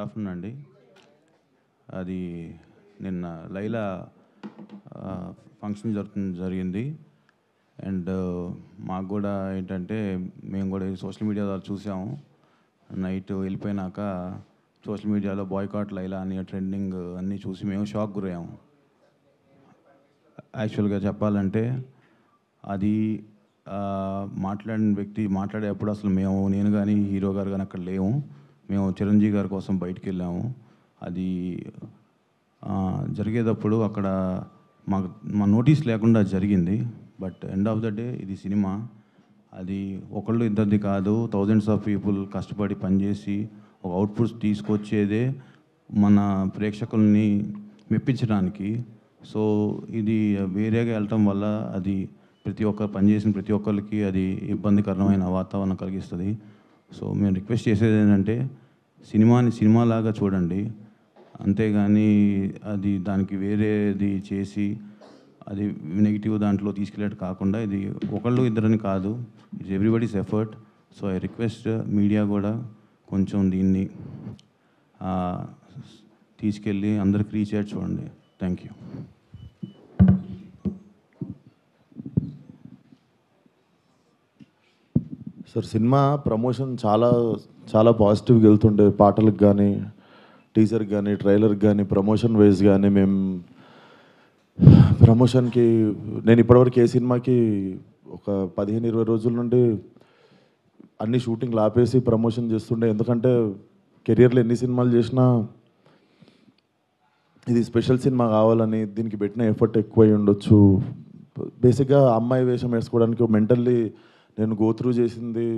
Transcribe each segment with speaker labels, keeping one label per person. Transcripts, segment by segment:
Speaker 1: Afternoon అండి. అది నిన్న లైలా ఫంక్షన్ జరిగింది. అండ్ మాకు కూడా ఏంటంటే మేము కూడా సోషల్ మీడియా ద్వారా చూసాము. నైట్ వెళ్ళిపోయినాక సోషల్ మీడియాలో బాయ్కాట్ లైలా అని ట్రెండింగ్ అన్నీ చూసి మేము షాక్ గురయ్యాము. యాక్చువల్గా చెప్పాలంటే అది మాట్లాడిన వ్యక్తి మాట్లాడేటప్పుడు అసలు నేను కానీ హీరో గారు కానీ అక్కడ లేము. మేము చిరంజీవి గారి కోసం బయటికి వెళ్ళాము. అది జరిగేటప్పుడు అక్కడ మా నోటీస్ లేకుండా జరిగింది. But end of the day ఇది సినిమా. అది ఒకళ్ళు ఇద్దరిది కాదు, థౌజండ్స్ ఆఫ్ పీపుల్ కష్టపడి పనిచేసి ఒక అవుట్పుట్స్ తీసుకొచ్చేదే మన ప్రేక్షకుల్ని మెప్పించడానికి. సో ఇది వేరేగా వెళ్ళటం వల్ల అది పనిచేసిన ప్రతి ఒక్కరికి అది ఇబ్బందికరమైన వాతావరణం కలిగిస్తుంది. సో మేము రిక్వెస్ట్ చేసేది ఏంటంటే సినిమాలాగా చూడండి, అంతేగాని అది దానికి వేరేది చేసి అది నెగిటివ్ దాంట్లో తీసుకెళ్ళేట్టు కాకుండా ఇది ఒకళ్ళు ఇద్దరని కాదు, it's everybody's effort. So I request media కూడా కొంచెం దీన్ని తీసుకెళ్ళి అందరికి రీచ్ అయ్యేట్టు చూడండి. Thank you.
Speaker 2: Sir, cinema promotion చాలా చాలా పాజిటివ్గా వెళ్తుండే. పాటలకు కానీ, టీజర్కి కానీ, ట్రైలర్కి కానీ, ప్రమోషన్ వైజ్ కానీ మేము ప్రమోషన్కి నేను ఇప్పటివరకు ఏ సినిమాకి ఒక 15-20 రోజుల నుండి అన్ని షూటింగ్లు ఆపేసి ప్రమోషన్ చేస్తుండే. ఎందుకంటే కెరియర్లో ఎన్ని సినిమాలు చేసినా ఇది స్పెషల్ సినిమా కావాలని దీనికి పెట్టిన ఎఫర్ట్ ఎక్కువై ఉండొచ్చు. బేసిక్గా అమ్మాయి వేషం వేసుకోవడానికి మెంటల్లీ నేను గోత్రూ చేసింది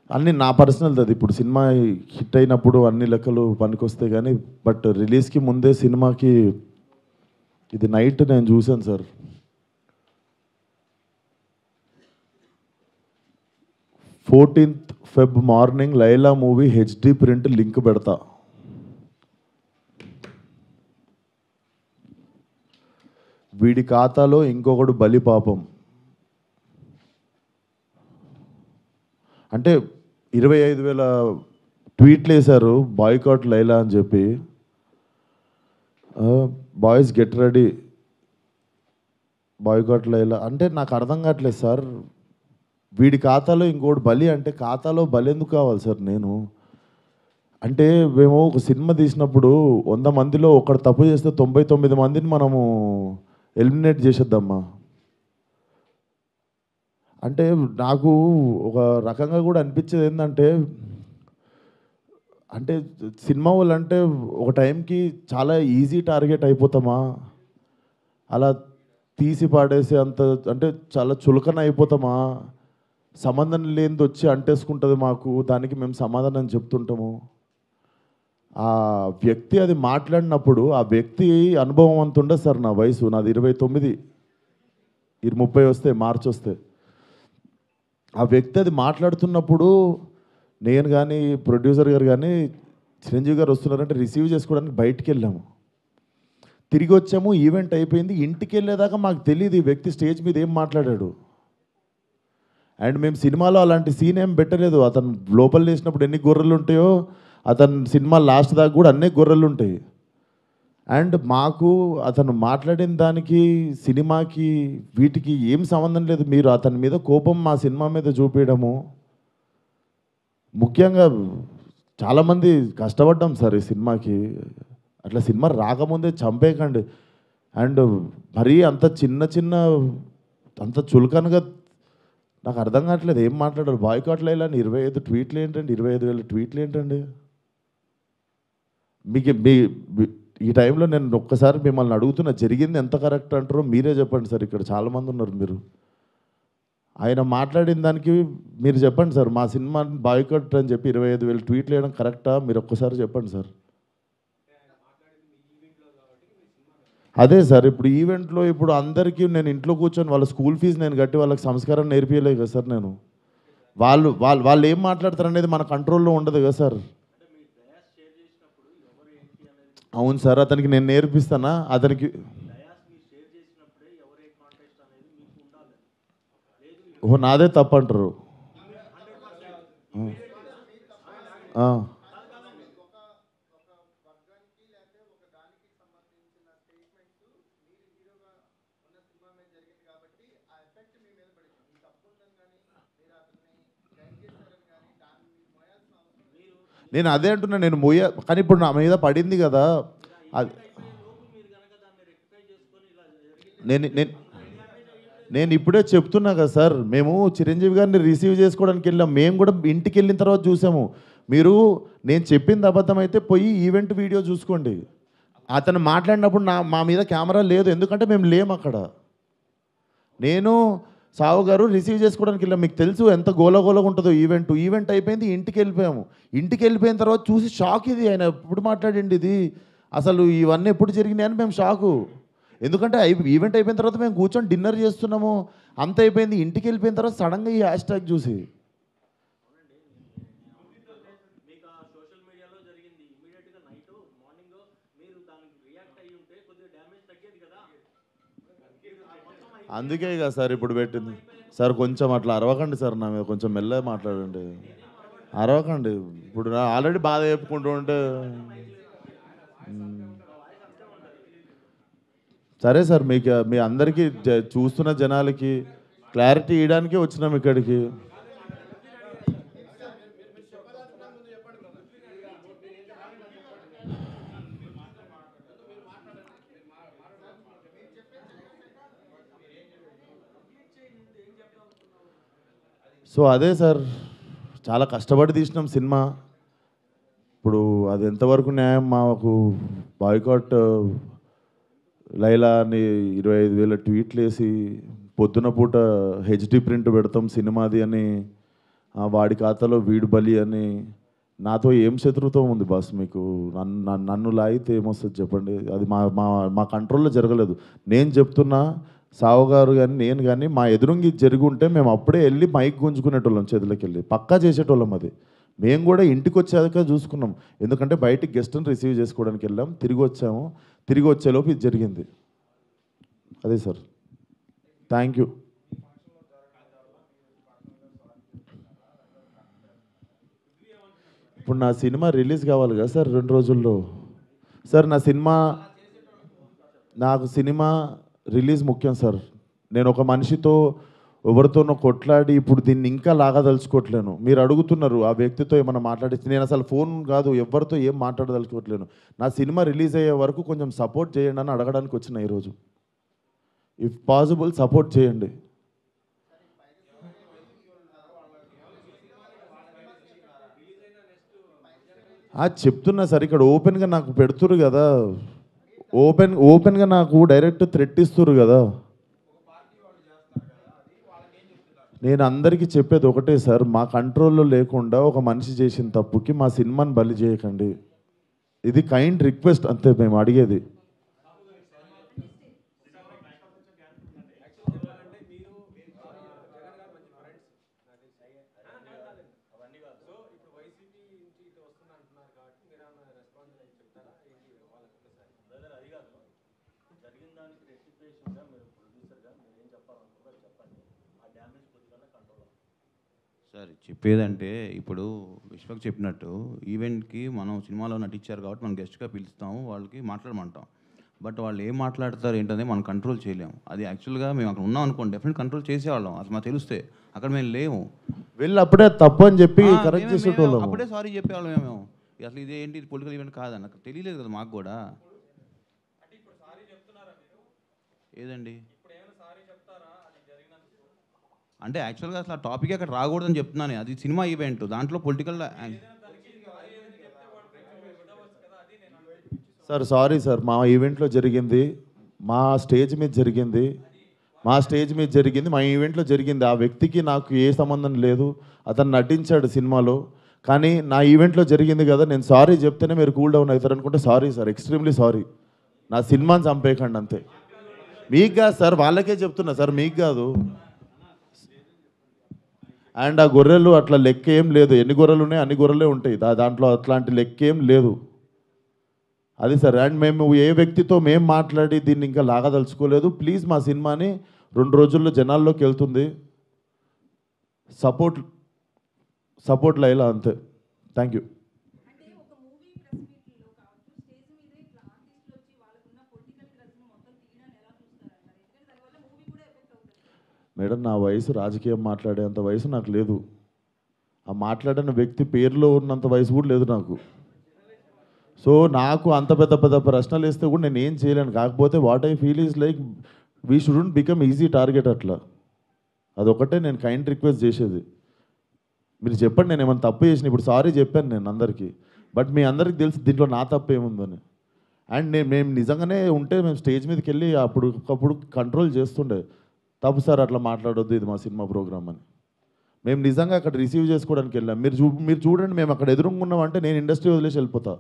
Speaker 2: అన్నీ నా పర్సనల్. అది ఇప్పుడు సినిమా హిట్ అయినప్పుడు అన్ని లెక్కలు పనికొస్తాయి కానీ, బట్ రిలీజ్కి ముందే సినిమాకి ఇది నైట్ నేను చూశాను sir. 14th Feb morning Laila movie HD print link పెడతా. వీడి ఖాతాలో ఇంకొకడు బలి పాపం. అంటే 25,000 ట్వీట్లు వేశారు బాయ్కాట్ లైలా అని చెప్పి. Boys get ready, boycott Laila అంటే నాకు అర్థం కావట్లేదు సార్. వీడి ఖాతాలో ఇంకోటి బలి అంటే ఖాతాలో బలి ఎందుకు కావాలి సార్? అంటే మేము ఒక సినిమా తీసినప్పుడు 100 మందిలో ఒకడు తప్పు చేస్తే 99 మందిని మనము ఎలిమినేట్ చేసేద్దామా? అంటే నాకు ఒక రకంగా కూడా అనిపించేది ఏంటంటే, అంటే సినిమా వాళ్ళు అంటే ఒక టైంకి చాలా ఈజీ టార్గెట్ అయిపోతామా? అలా తీసి పాడేసి అంత అంటే చాలా చులకన అయిపోతామా? సంబంధం లేనిది వచ్చి అంటేసుకుంటుంది మాకు, దానికి మేము సమాధానం చెప్తుంటాము. ఆ వ్యక్తి అది మాట్లాడినప్పుడు ఆ వ్యక్తి అనుభవం అంత ఉండదు సార్. నా వయసు నాది 29, 30 వస్తే మార్చి వస్తే ఆ వ్యక్తి అది మాట్లాడుతున్నప్పుడు నేను కానీ ప్రొడ్యూసర్ గారు కానీ చిరంజీవి గారు వస్తున్నారంటే రిసీవ్ చేసుకోవడానికి బయటికి వెళ్ళాము. తిరిగి వచ్చాము, ఈవెంట్ అయిపోయింది. ఇంటికి వెళ్ళేదాకా మాకు తెలియదు ఈ వ్యక్తి స్టేజ్ మీద ఏం మాట్లాడాడు. అండ్ మేము సినిమాలో అలాంటి సీన్ ఏం పెట్టలేదు. అతను లోపల వేసినప్పుడు ఎన్ని గొర్రెలు ఉంటాయో అతను సినిమా లాస్ట్ దాకా కూడా అన్నీ గొర్రెలు ఉంటాయి. అండ్ మాకు అతను మాట్లాడిన దానికి సినిమాకి వీటికి ఏం సంబంధం లేదు. మీరు అతని మీద కోపం మా సినిమా మీద చూపించడము. ముఖ్యంగా చాలామంది కష్టపడ్డాం సార్ ఈ సినిమాకి. అట్లా సినిమా రాకముందే చంపేయకండి. అండ్ మరీ అంత చిన్న అంత చులకనగా నాకు అర్థం కావట్లేదు ఏం మాట్లాడారు. బాయ్కాట్ లైలా అని 25 ట్వీట్లు ఏంటండి? 25,000 ట్వీట్లు ఏంటండి? ఈ టైంలో నేను ఒక్కసారి మిమ్మల్ని అడుగుతున్నా, జరిగింది ఎంత కరెక్ట్ అంటారో మీరే చెప్పండి సార్. ఇక్కడ చాలామంది ఉన్నారు. మీరు ఆయన మాట్లాడిన దానికి మీరు చెప్పండి సార్. మా సినిమా బాయ్కాట్ అని చెప్పి 25,000 ట్వీట్లు వేయడం కరెక్టా? మీరు ఒక్కసారి చెప్పండి సార్. అదే సార్, ఇప్పుడు ఈవెంట్లో ఇప్పుడు అందరికీ నేను ఇంట్లో కూర్చొని వాళ్ళ స్కూల్ ఫీజు నేను కట్టి వాళ్ళకి సంస్కారం నేర్పించలేదు కదా సార్. నేను వాళ్ళు ఏం మాట్లాడతారు అనేది మన కంట్రోల్లో ఉండదు కదా సార్. అవును సార్, అతనికి నేను నేర్పిస్తానా? అతనికి నాదే తప్పు అంటారు. నేను అదే అంటున్నా, నేను కానీ ఇప్పుడు నా మీద పడింది కదా. అది నేను నేను నేను ఇప్పుడే చెప్తున్నా కదా సార్, మేము చిరంజీవి గారిని రిసీవ్ చేసుకోవడానికి వెళ్ళాం. మేము కూడా ఇంటికి వెళ్ళిన తర్వాత చూసాము. మీరు నేను చెప్పింది అబద్ధం అయితే పోయి ఈవెంట్ వీడియో చూసుకోండి. అతను మాట్లాడినప్పుడు మా మీద కెమెరా లేదు, ఎందుకంటే మేము లేము అక్కడ. నేను సావు గారు రిసీవ్ చేసుకోవడానికి వెళ్ళాం. మీకు తెలుసు ఎంత గోలగోలగా ఉంటుందో ఈవెంట్ అయిపోయింది, ఇంటికి వెళ్ళిపోయాము. ఇంటికి వెళ్ళిపోయిన తర్వాత చూసి షాక్, ఇది ఆయన ఎప్పుడు మాట్లాడండి, ఇది అసలు ఇవన్నీ ఎప్పుడు జరిగినాయి అని మేము షాకు. ఎందుకంటే ఈవెంట్ అయిపోయిన తర్వాత మేము కూర్చొని డిన్నర్ చేస్తున్నాము, అంత అయిపోయింది. ఇంటికి వెళ్ళిపోయిన తర్వాత సడన్గా ఈ హ్యాష్ ట్యాగ్ చూసి అందుకే కదా సార్ ఇప్పుడు పెట్టింది. సార్ కొంచెం అట్లా అరవకండి సార్, నా మీద కొంచెం మెల్లగా మాట్లాడండి, అరవకండి. ఇప్పుడు ఆల్రెడీ బాధ చెప్పుకుంటూ ఉంటే సరే సార్, మీకు మీ అందరికీ చూస్తున్న జనాలకి క్లారిటీ ఇవ్వడానికే వచ్చినాం ఇక్కడికి. సో అదే సార్, చాలా కష్టపడి తీసినాం సినిమా. ఇప్పుడు అది ఎంతవరకు న్యాయం? మాకు బాయ్కాట్ లైలా అని 25,000 ట్వీట్లు వేసి పొద్దున పూట హెచ్డి ప్రింట్ పెడతాం సినిమాది అని, వాడి ఖాతాలో వీడు బలి అని. నాతో ఏం శత్రుత్వం ఉంది బాస్ మీకు? నన్ను లాగితే ఏమొస్తుంది చెప్పండి? అది మా మా మా కంట్రోల్లో జరగలేదు. నేను చెప్తున్నా, సావు గారు కానీ నేను కానీ మా ఎదురుంగి జరిగి ఉంటే మేము అప్పుడే వెళ్ళి మైక్ గుంజుకునేటోళ్ళం, చేతులకి వెళ్ళి పక్కా చేసేటోళ్ళం. అది మేము కూడా ఇంటికి వచ్చాక చూసుకున్నాం, ఎందుకంటే బయటికి గెస్ట్ని రిసీవ్ చేసుకోవడానికి వెళ్ళాం, తిరిగి వచ్చాము. తిరిగి వచ్చేలోపు ఇది జరిగింది. అదే సార్, థ్యాంక్ యూ. ఇప్పుడు నా సినిమా రిలీజ్ కావాలి కదా సార్ 2 రోజుల్లో. సార్ నాకు సినిమా రిలీజ్ ముఖ్యం సార్. నేను ఒక మనిషితో ఎవరితోనో కొట్లాడి ఇప్పుడు దీన్ని ఇంకా లాగదలుచుకోవట్లేను. మీరు అడుగుతున్నారు ఆ వ్యక్తితో ఏమైనా మాట్లాడించి, నేను అసలు ఫోన్ కాదు ఎవరితో ఏం మాట్లాడదలుచుకోవట్లేను. నా సినిమా రిలీజ్ అయ్యే వరకు కొంచెం సపోర్ట్ చేయండి అని అడగడానికి వచ్చిన ఈరోజు. ఇఫ్ పాసిబుల్ సపోర్ట్ చేయండి. చెప్తున్నా సార్, ఇక్కడ ఓపెన్గా నాకు పెడుతురు కదా, ఓపెన్గా నాకు డైరెక్ట్ థ్రెట్ ఇస్తురు కదా. నేను అందరికీ చెప్పేది ఒకటే సార్, మా కంట్రోల్లో లేకుండా ఒక మనిషి చేసిన తప్పుకి మా సినిమాని బలి చేయకండి. ఇది కైండ్ రిక్వెస్ట్ అంతే మేము అడిగేది.
Speaker 1: సార్ చెప్పేదంటే, ఇప్పుడు విశ్వక్ చెప్పినట్టు ఈవెంట్కి మనం సినిమాలో నటించారు కాబట్టి మనం గెస్ట్గా పిలుస్తాము, వాళ్ళకి మాట్లాడమంటాం. బట్ వాళ్ళు ఏం మాట్లాడతారు ఏంటనేది మనం కంట్రోల్ చేయలేము. అది యాక్చువల్గా మేము అక్కడ ఉన్నాం అనుకోండి, డెఫినెట్ కంట్రోల్ చేసేవాళ్ళం. అసలు మాకు తెలిస్తే అక్కడ మేము లేము,
Speaker 2: వెళ్ళి అప్పుడే తప్పు అని చెప్పి కరెక్ట్ చేసేటోళ్ళం,
Speaker 1: అప్పుడే సారీ చెప్పేవాళ్ళం. మేము అసలు ఇది ఏంటి, ఇది పొలిటికల్ ఈవెంట్ కాదని నాకు తెలియలేదు కదా మాకు కూడా. ఏదండి అంటే యాక్చువల్గా అసలు ఆ టాపిక్ అక్కడ రాకూడదని చెప్తున్నాను. అది సినిమా ఈవెంట్, దాంట్లో పొలిటికల్.
Speaker 2: సార్ సారీ సార్, మా ఈవెంట్లో జరిగింది, మా స్టేజ్ మీద జరిగింది, మా ఈవెంట్లో జరిగింది. ఆ వ్యక్తికి నాకు ఏ సంబంధం లేదు, అతను నటించాడు సినిమాలో. కానీ నా ఈవెంట్లో జరిగింది కదా, నేను సారీ చెప్తేనే మీరు కూల్ డౌన్ అవుతారు అనుకుంటే సారీ సార్, ఎక్స్ట్రీమ్లీ సారీ. నా సినిమాని చంపేయకండి అంతే. మీకు కాదు సార్, వాళ్ళకే చెప్తున్నా సార్, మీకు కాదు. అండ్ ఆ గొర్రెలు అట్లా లెక్క ఏం లేదు, ఎన్ని గొర్రెలు ఉన్నాయి అన్ని గొర్రెలే ఉంటాయి, దాంట్లో అట్లాంటి లెక్క ఏం లేదు. అది సార్. అండ్ మేము ఏ వ్యక్తితో మేము మాట్లాడి దీన్ని ఇంకా లాగదలుచుకోలేదు. ప్లీజ్ మా సినిమాని 2 రోజుల్లో జనాల్లోకి వెళ్తుంది, సపోర్ట్ లైలా అంతే. Thank you. మేడం, నా వయసు రాజకీయం మాట్లాడేంత వయసు నాకు లేదు. ఆ మాట్లాడిన వ్యక్తి పేరులో ఉన్నంత వయసు కూడా లేదు నాకు. సో నాకు అంత పెద్ద పెద్ద ప్రశ్నలు వేస్తే కూడా నేను ఏం చేయలేను. కాకపోతే what I feel is like we shouldn't become easy target అట్లా. అదొకటే నేను కైండ్ రిక్వెస్ట్ చేసేది. మీరు చెప్పండి నేను ఏమైనా తప్పు చేసిన, ఇప్పుడు సారీ చెప్పాను నేను అందరికీ, బట్ మీ అందరికీ తెలుసు దీంట్లో నా తప్పు ఏముందని. అండ్ మేము నిజంగానే ఉంటే మేము స్టేజ్ మీదకి వెళ్ళి అప్పుడు కంట్రోల్ చేస్తుండే, తప్పు సార్ అట్లా మాట్లాడొద్దు, ఇది మా సినిమా ప్రోగ్రామ్ అని. మేము నిజంగా అక్కడ రిసీవ్ చేసుకోవడానికి వెళ్ళాం. మీరు చూడండి, మేము అక్కడ ఎదురుగా ఉన్నామంటే నేను ఇండస్ట్రీ వదిలేసి వెళ్ళిపోతా.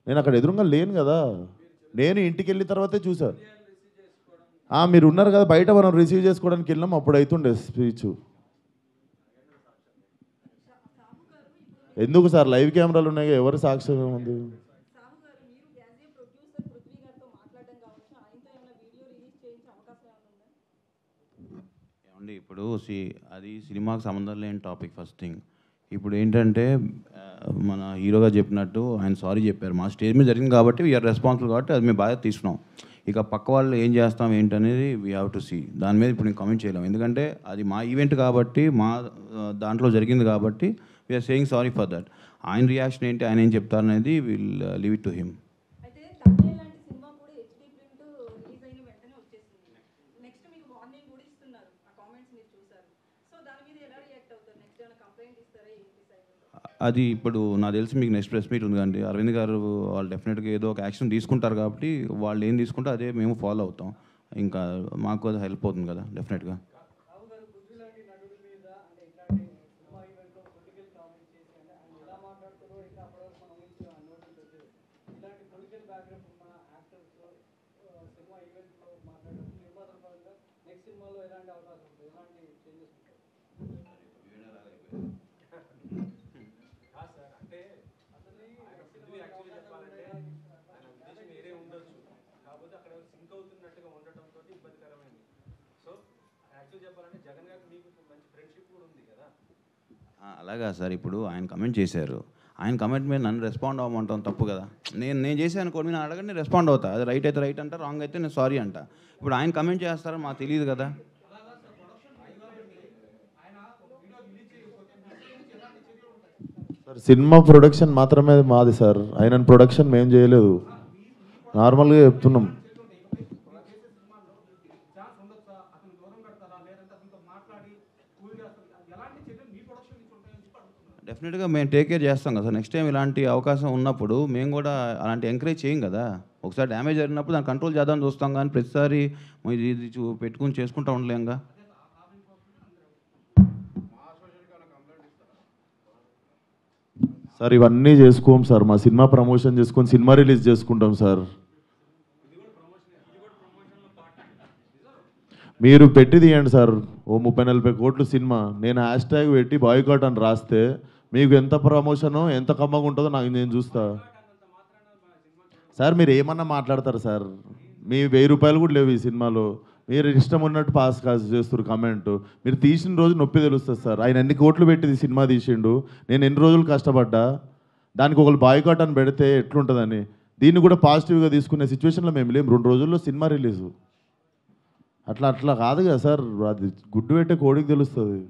Speaker 2: నేను అక్కడ ఎదురుగా లేను కదా, నేను ఇంటికి వెళ్ళిన తర్వాతే చూసా. మీరు ఉన్నారు కదా బయట, మనం రిసీవ్ చేసుకోవడానికి వెళ్ళాం, అప్పుడు అవుతుండే స్పీచ్. ఎందుకు సార్ లైవ్ కెమెరాలు ఉన్నాయి, ఎవరు సాక్ష్యం ఉంది?
Speaker 1: ఏమండి ఇప్పుడు అది సినిమాకి సంబంధం లేని టాపిక్. ఫస్ట్ థింగ్ ఇప్పుడు ఏంటంటే మన హీరోగా చెప్పినట్టు ఆయన సారీ చెప్పారు, మా స్టేజ్ మీద జరిగింది కాబట్టి వీఆర్ రెస్పాన్సిబుల్ కాబట్టి అది మేము బాగా తీసుకున్నాం. ఇక పక్క వాళ్ళు ఏం చేస్తాం ఏంటనేది వీ హ్యావ్ టు సీ. దాని మీద ఇప్పుడు నేను కామెంట్ చేయలేము, ఎందుకంటే అది మా ఈవెంట్ కాబట్టి, మా దాంట్లో జరిగింది కాబట్టి we're saying sorry for that. ఆయన రియాక్షన్ ఏంటి, ఆయన ఏం చెప్తారనేది will leave it to him. అది ఇప్పుడు నాకు తెలిసి మీకు నెక్స్ట్ ప్రెస్ మీట్ ఉంది కండి, అరవింద్ గారు వాళ్ళు డెఫినెట్గా ఏదో ఒక యాక్షన్ తీసుకుంటారు కాబట్టి వాళ్ళు ఏం తీసుకుంటే అదే మేము ఫాలో అవుతాం. ఇంకా మాకు అది హెల్ప్ అవుతుంది కదా డెఫినెట్గా. అలాగా సార్, ఇప్పుడు ఆయన కమెంట్ చేశారు, ఆయన కమెంట్ మీద నన్ను రెస్పాండ్ అవ్వమంటాం తప్పు కదా. నేను చేశాను అనుకోండి, నేను అడగండి రెస్పాండ్ అవుతా. అది రైట్ అయితే రైట్ అంట, రాంగ్ అయితే నేను సారీ అంట. ఇప్పుడు ఆయన కమెంట్ చేస్తారని మాకు తెలియదు కదా.
Speaker 2: సార్ సినిమా ప్రొడక్షన్ మాత్రమే మాది సార్, ఆయన ప్రొడక్షన్ మేము చేయలేదు, నార్మల్గా చెప్తున్నాం.
Speaker 1: డెఫినెట్గా మేము టేక్ కేర్ చేస్తాం కదా సార్. నెక్స్ట్ టైం ఇలాంటి అవకాశం ఉన్నప్పుడు మేము కూడా అలాంటి ఎంకరేజ్ చేయం కదా. ఒకసారి డ్యామేజ్ జరిగినప్పుడు దాన్ని కంట్రోల్ చేద్దామని చూస్తాం, కానీ ప్రతిసారి ఇది పెట్టుకుని చేసుకుంటూ ఉండలేంగా.
Speaker 2: సార్ ఇవన్నీ చేసుకోం సార్, మా సినిమా ప్రమోషన్ చేసుకొని సినిమా రిలీజ్ చేసుకుంటాం సార్. మీరు పెట్టి తీయండి సార్, ఓ 30-40 కోట్లు సినిమా, నేను హ్యాష్ ట్యాగ్ పెట్టి బాయ్కాట్ అని రాస్తే మీకు ఎంత ప్రమోషనో ఎంత కమ్మగా ఉంటుందో నేను చూస్తా సార్. మీరు ఏమన్నా మాట్లాడతారు సార్, మీ 1000 రూపాయలు కూడా లేవు ఈ సినిమాలో, మీరు ఇష్టం ఉన్నట్టు పాస్ చేస్తారు కమెంట్. మీరు తీసిన రోజు నొప్పి తెలుస్తుంది సార్. ఆయన ఎన్ని కోట్లు పెట్టి సినిమా తీసిండు, నేను ఎన్ని రోజులు కష్టపడ్డా, దానికి ఒకళ్ళు బాయ్కాట్ అని పెడితే ఎట్లుంటుందని. దీన్ని కూడా పాజిటివ్గా తీసుకునే సిచ్యువేషన్లో మేము లేము. 2 రోజుల్లో సినిమా రిలీజు, అట్లా కాదు కదా సార్, అది గుడ్డు పెట్టే కోడికి తెలుస్తుంది.